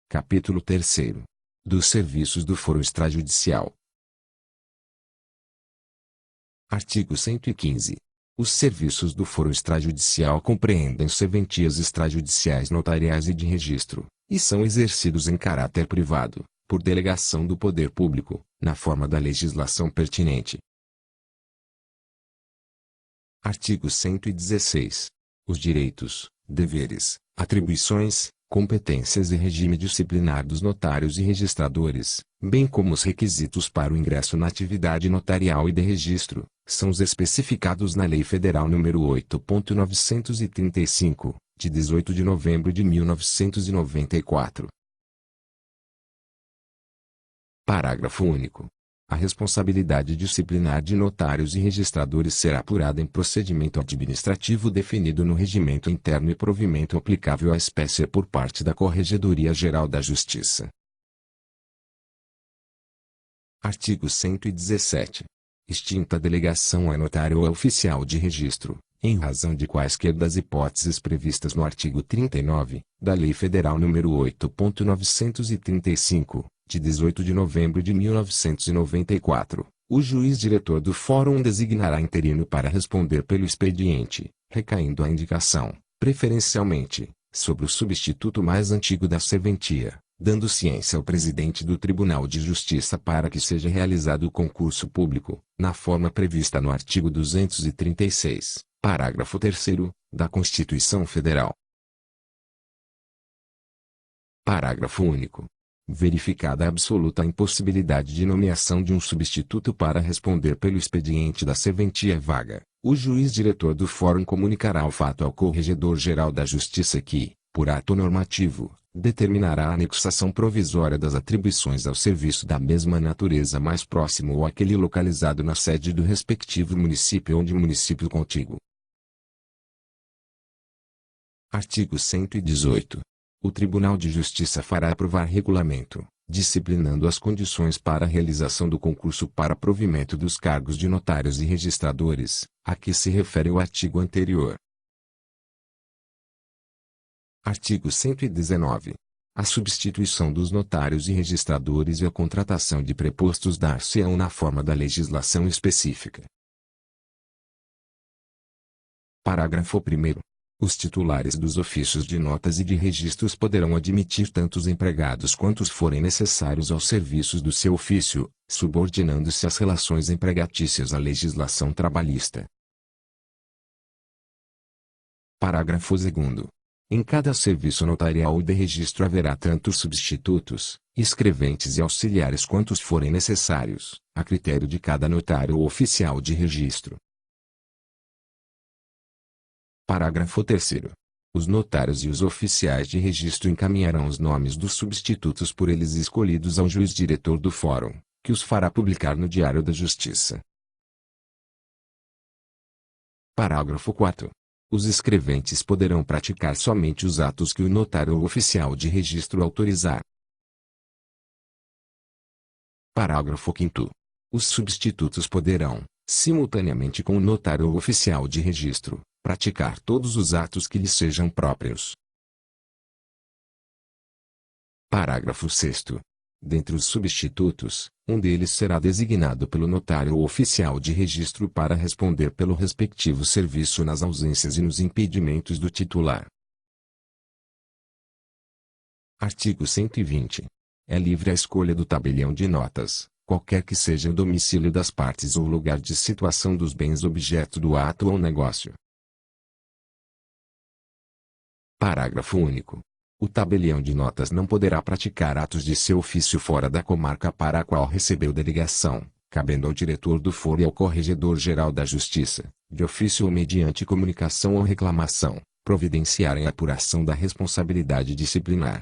Capítulo 3º. Dos serviços do foro extrajudicial. Artigo 115. Os serviços do foro extrajudicial compreendem serventias extrajudiciais notariais e de registro, e são exercidos em caráter privado, por delegação do poder público, na forma da legislação pertinente. Artigo 116. Os direitos, deveres, atribuições, competências e regime disciplinar dos notários e registradores, bem como os requisitos para o ingresso na atividade notarial e de registro, são os especificados na Lei Federal nº 8.935, de 18 de novembro de 1994. Parágrafo único. A responsabilidade disciplinar de notários e registradores será apurada em procedimento administrativo definido no regimento interno e provimento aplicável à espécie por parte da Corregedoria Geral da Justiça. Artigo 117. Extinta a delegação a notário ou a oficial de registro, em razão de quaisquer das hipóteses previstas no artigo 39, da Lei Federal nº 8.935, de 18 de novembro de 1994, o juiz diretor do fórum designará interino para responder pelo expediente, recaindo a indicação, preferencialmente, sobre o substituto mais antigo da serventia, dando ciência ao presidente do Tribunal de Justiça para que seja realizado o concurso público, na forma prevista no artigo 236, parágrafo 3º, da Constituição Federal. Parágrafo único. Verificada a absoluta impossibilidade de nomeação de um substituto para responder pelo expediente da serventia vaga, o juiz diretor do fórum comunicará o fato ao Corregedor-Geral da Justiça que, por ato normativo, determinará a anexação provisória das atribuições ao serviço da mesma natureza mais próximo ou aquele localizado na sede do respectivo município ou de município contíguo. Artigo 118. O Tribunal de Justiça fará aprovar regulamento, disciplinando as condições para a realização do concurso para provimento dos cargos de notários e registradores, a que se refere o artigo anterior. Artigo 119. A substituição dos notários e registradores e a contratação de prepostos dar-se-ão na forma da legislação específica. Parágrafo 1º. Os titulares dos ofícios de notas e de registros poderão admitir tantos empregados quantos forem necessários aos serviços do seu ofício, subordinando-se as relações empregatícias à legislação trabalhista. Parágrafo 2º. Em cada serviço notarial e de registro haverá tantos substitutos, escreventes e auxiliares quantos forem necessários, a critério de cada notário ou oficial de registro. Parágrafo 3º. Os notários e os oficiais de registro encaminharão os nomes dos substitutos por eles escolhidos ao juiz diretor do fórum, que os fará publicar no Diário da Justiça. Parágrafo 4º. Os escreventes poderão praticar somente os atos que o notário ou oficial de registro autorizar. Parágrafo 5º. Os substitutos poderão, simultaneamente com o notário ou oficial de registro, praticar todos os atos que lhes sejam próprios. Parágrafo 6º. Dentre os substitutos, um deles será designado pelo notário ou oficial de registro para responder pelo respectivo serviço nas ausências e nos impedimentos do titular. Artigo 120. É livre a escolha do tabelião de notas, qualquer que seja o domicílio das partes ou o lugar de situação dos bens objeto do ato ou negócio. Parágrafo único. O tabelião de notas não poderá praticar atos de seu ofício fora da comarca para a qual recebeu delegação, cabendo ao diretor do foro e ao Corregedor-Geral da Justiça, de ofício ou mediante comunicação ou reclamação, providenciarem a apuração da responsabilidade disciplinar.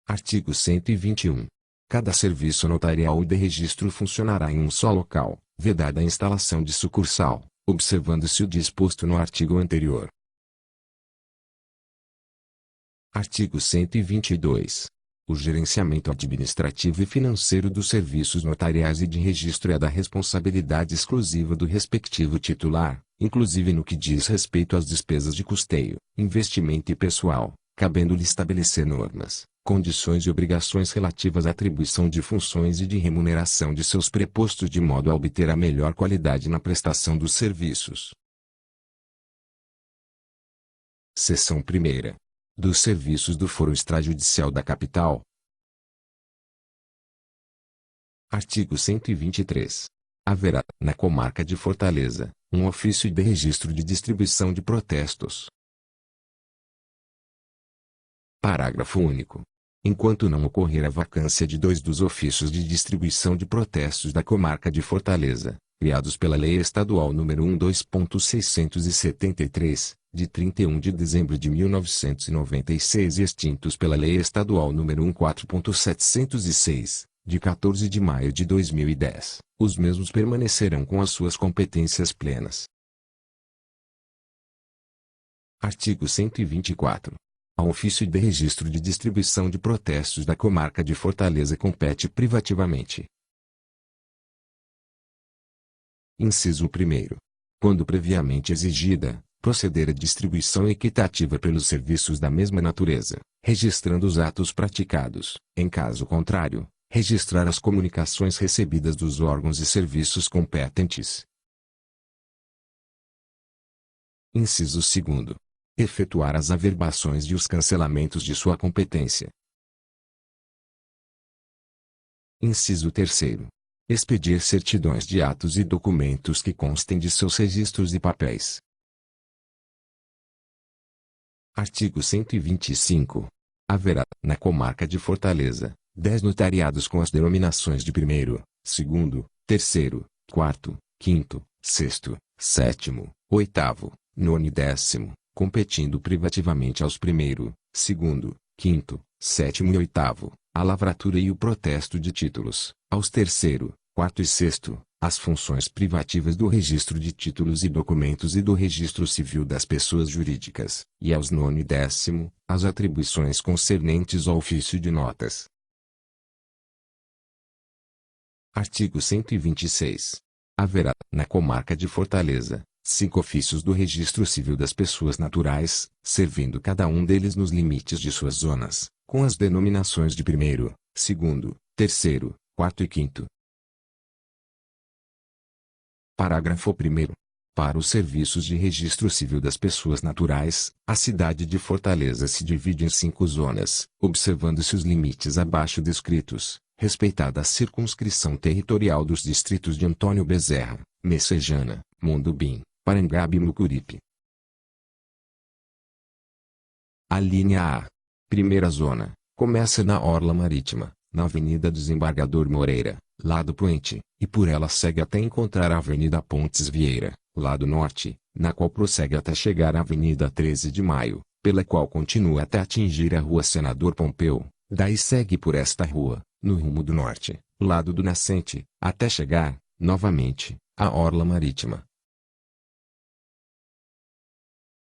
Artigo 121. Cada serviço notarial e de registro funcionará em um só local, vedada a instalação de sucursal, observando-se o disposto no artigo anterior. Artigo 122. O gerenciamento administrativo e financeiro dos serviços notariais e de registro é da responsabilidade exclusiva do respectivo titular, inclusive no que diz respeito às despesas de custeio, investimento e pessoal, cabendo-lhe estabelecer normas, condições e obrigações relativas à atribuição de funções e de remuneração de seus prepostos de modo a obter a melhor qualidade na prestação dos serviços. Seção 1ª. Dos serviços do Foro Extrajudicial da Capital. Artigo 123. Haverá, na comarca de Fortaleza, um ofício de registro de distribuição de protestos. Parágrafo único. Enquanto não ocorrer a vacância de 2 dos ofícios de distribuição de protestos da comarca de Fortaleza, criados pela Lei Estadual nº 12.673, de 31 de dezembro de 1996 e extintos pela Lei Estadual nº 14.706, de 14 de maio de 2010, os mesmos permanecerão com as suas competências plenas. Artigo 124. Ao ofício de registro de distribuição de protestos da comarca de Fortaleza compete privativamente. Inciso 1º. Quando previamente exigida, proceder à distribuição equitativa pelos serviços da mesma natureza, registrando os atos praticados, em caso contrário, registrar as comunicações recebidas dos órgãos e serviços competentes. Inciso 2º. Efetuar as averbações e os cancelamentos de sua competência. Inciso 3º. Expedir certidões de atos e documentos que constem de seus registros e papéis. Artigo 125. Haverá, na comarca de Fortaleza, 10 notariados com as denominações de primeiro, segundo, terceiro, quarto, quinto, sexto, sétimo, oitavo, nono e 10º, competindo privativamente aos primeiro, segundo, quinto, sétimo e oitavo, a lavratura e o protesto de títulos, aos terceiro, quarto e sexto, as funções privativas do registro de títulos e documentos e do registro civil das pessoas jurídicas, e aos nono e 10º, as atribuições concernentes ao ofício de notas. Artigo 126. Haverá, na comarca de Fortaleza, 5 ofícios do registro civil das pessoas naturais, servindo cada um deles nos limites de suas zonas, com as denominações de primeiro, segundo, terceiro, quarto e quinto. Parágrafo 1º. Para os serviços de registro civil das pessoas naturais, a cidade de Fortaleza se divide em 5 zonas, observando-se os limites abaixo descritos, respeitada a circunscrição territorial dos distritos de Antônio Bezerra, Messejana, Mondubim, Parangaba e Mucuripe. Alínea A. Primeira zona, começa na Orla Marítima, na Avenida Desembargador Moreira, lado poente, e por ela segue até encontrar a Avenida Pontes Vieira, lado norte, na qual prossegue até chegar à Avenida 13 de Maio, pela qual continua até atingir a Rua Senador Pompeu, daí segue por esta rua, no rumo do norte, lado do nascente, até chegar, novamente, à Orla Marítima.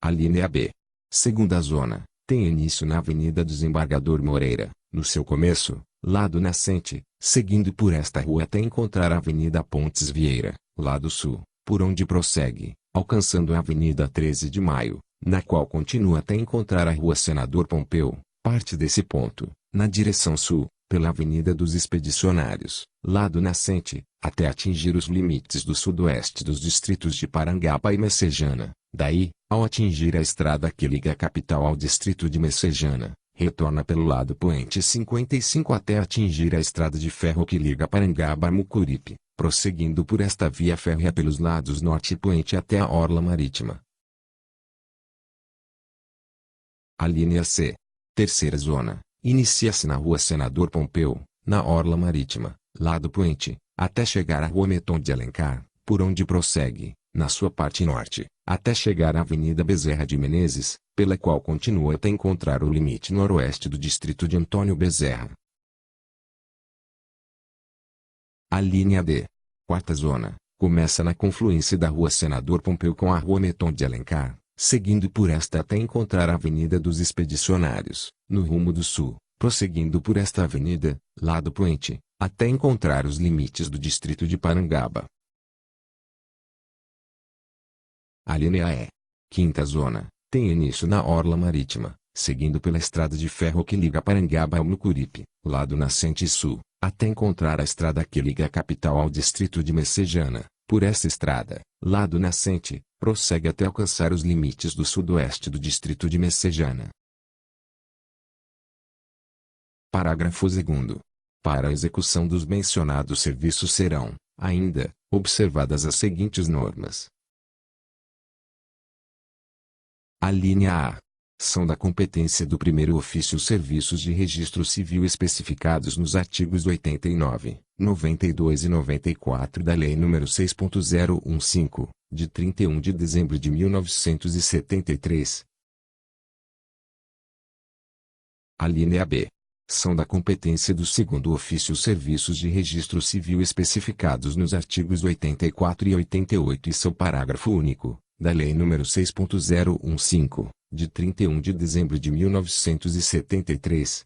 Alínea B. Segunda zona, tem início na Avenida Desembargador Moreira, no seu começo, lado nascente, seguindo por esta rua até encontrar a Avenida Pontes Vieira, lado sul, por onde prossegue, alcançando a Avenida 13 de Maio, na qual continua até encontrar a Rua Senador Pompeu, parte desse ponto, na direção sul, pela Avenida dos Expedicionários, lado nascente, até atingir os limites do sudoeste dos distritos de Parangaba e Messejana. Daí, ao atingir a estrada que liga a capital ao distrito de Messejana, retorna pelo lado poente 55 até atingir a estrada de ferro que liga Parangaba a Mucuripe, prosseguindo por esta via férrea pelos lados norte e poente até a Orla Marítima. Alínea C. Terceira zona, inicia-se na Rua Senador Pompeu, na Orla Marítima, lado poente, até chegar à Rua Meton de Alencar, por onde prossegue, na sua parte norte, até chegar à Avenida Bezerra de Menezes, pela qual continua até encontrar o limite noroeste do distrito de Antônio Bezerra. A linha D. Quarta zona, começa na confluência da Rua Senador Pompeu com a Rua Meton de Alencar, seguindo por esta até encontrar a Avenida dos Expedicionários, no rumo do sul, prosseguindo por esta avenida, lado poente, até encontrar os limites do distrito de Parangaba. A linha E. Quinta zona, tem início na Orla Marítima, seguindo pela estrada de ferro que liga Parangaba ao Mucuripe, lado nascente sul, até encontrar a estrada que liga a capital ao distrito de Messejana. Por essa estrada, lado nascente, prossegue até alcançar os limites do sudoeste do distrito de Messejana. Parágrafo 2º. Para a execução dos mencionados serviços serão, ainda, observadas as seguintes normas. A linha A. São da competência do primeiro ofício os serviços de registro civil especificados nos artigos 89, 92 e 94 da Lei nº 6.015, de 31 de dezembro de 1973. A linha B. São da competência do segundo ofício os serviços de registro civil especificados nos artigos 84 e 88 e seu parágrafo único, da Lei nº 6.015, de 31 de dezembro de 1973.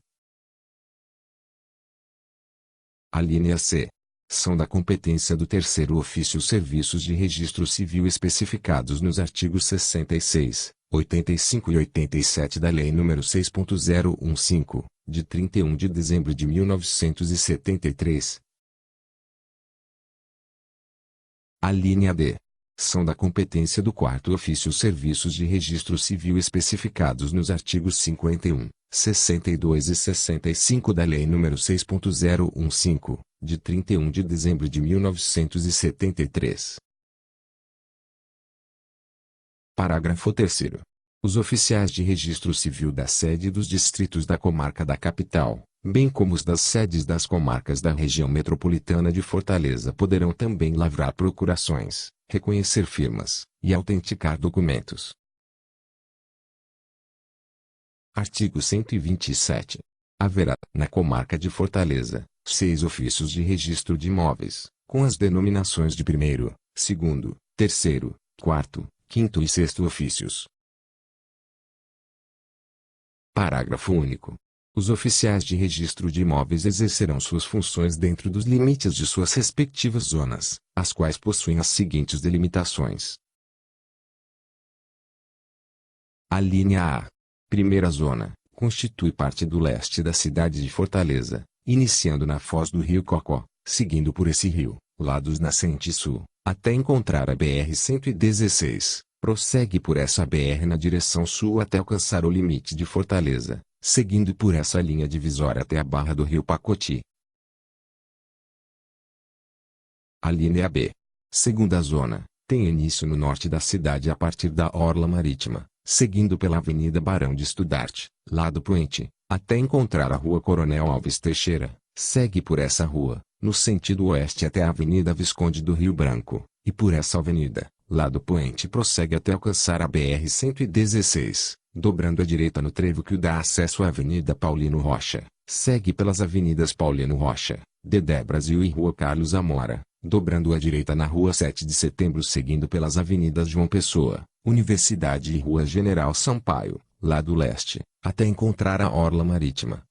A linha C. São da competência do terceiro ofício os serviços de registro civil especificados nos artigos 66, 85 e 87 da Lei nº 6.015, de 31 de dezembro de 1973. A linha D. São da competência do quarto ofício os serviços de registro civil especificados nos artigos 51, 62 e 65 da Lei nº 6.015, de 31 de dezembro de 1973. Parágrafo 3º. Os oficiais de registro civil da sede dos distritos da comarca da capital, bem como os das sedes das comarcas da região metropolitana de Fortaleza poderão também lavrar procurações, reconhecer firmas e autenticar documentos. Artigo 127. Haverá, na comarca de Fortaleza, 6 ofícios de registro de imóveis, com as denominações de primeiro, segundo, terceiro, quarto, quinto e sexto ofícios. Parágrafo único. Os oficiais de registro de imóveis exercerão suas funções dentro dos limites de suas respectivas zonas, as quais possuem as seguintes delimitações. A linha A. Primeira zona, constitui parte do leste da cidade de Fortaleza, iniciando na foz do rio Cocó, seguindo por esse rio, lados nascente e sul, até encontrar a BR-116, prossegue por essa BR na direção sul até alcançar o limite de Fortaleza, seguindo por essa linha divisória até a barra do rio Pacoti. A linha B. Segunda zona, tem início no norte da cidade a partir da orla marítima, seguindo pela Avenida Barão de Estudarte, lado poente, até encontrar a Rua Coronel Alves Teixeira, segue por essa rua, no sentido oeste até a Avenida Visconde do Rio Branco, e por essa avenida, lado poente prossegue até alcançar a BR-116, dobrando à direita no trevo que o dá acesso à Avenida Paulino Rocha, segue pelas avenidas Paulino Rocha, Dedé Brasil e Rua Carlos Amora, dobrando à direita na Rua 7 de Setembro seguindo pelas avenidas João Pessoa, Universidade e Rua General Sampaio, lado leste, até encontrar a orla marítima.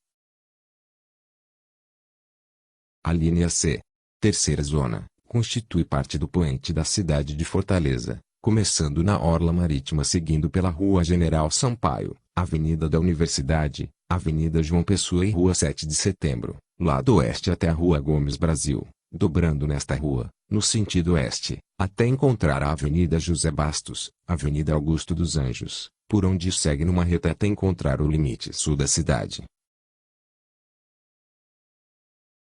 A linha C. Terceira zona, constitui parte do poente da cidade de Fortaleza, começando na orla marítima seguindo pela Rua General Sampaio, Avenida da Universidade, Avenida João Pessoa e Rua 7 de Setembro, lado oeste até a Rua Gomes Brasil, dobrando nesta rua, no sentido oeste, até encontrar a Avenida José Bastos, Avenida Augusto dos Anjos, por onde segue numa reta até encontrar o limite sul da cidade.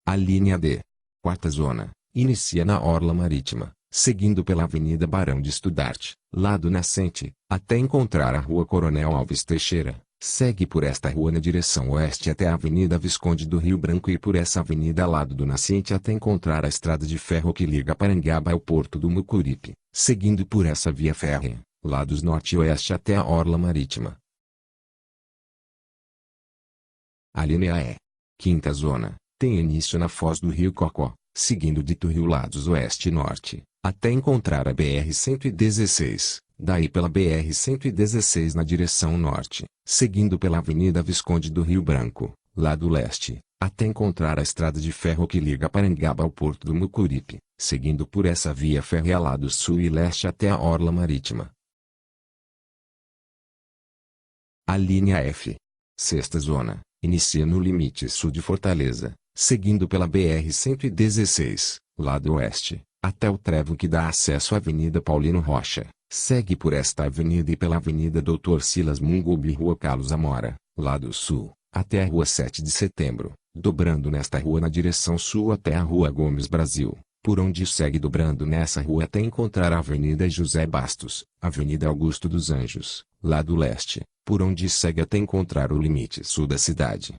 A linha D. Quarta zona, inicia na orla marítima, seguindo pela Avenida Barão de Estudarte, lado nascente, até encontrar a Rua Coronel Alves Teixeira, segue por esta rua na direção oeste até a Avenida Visconde do Rio Branco e por essa avenida lado do nascente até encontrar a estrada de ferro que liga Parangaba ao porto do Mucuripe, seguindo por essa via férrea, lados norte e oeste até a orla marítima. A linha E. Quinta zona, tem início na foz do rio Cocó, seguindo dito rio lados oeste e norte, até encontrar a BR-116, daí pela BR-116 na direção norte, seguindo pela Avenida Visconde do Rio Branco, lado leste, até encontrar a estrada de ferro que liga Parangaba ao porto do Mucuripe, seguindo por essa via férrea lado sul e leste até a orla marítima. A linha F. Sexta zona, inicia no limite sul de Fortaleza, seguindo pela BR-116, lado oeste, até o trevo que dá acesso à Avenida Paulino Rocha. Segue por esta avenida e pela Avenida Dr. Silas Mungub e Rua Carlos Amora, lado sul, até a Rua 7 de Setembro, dobrando nesta rua na direção sul até a Rua Gomes Brasil, por onde segue dobrando nessa rua até encontrar a Avenida José Bastos, Avenida Augusto dos Anjos, lado leste, por onde segue até encontrar o limite sul da cidade.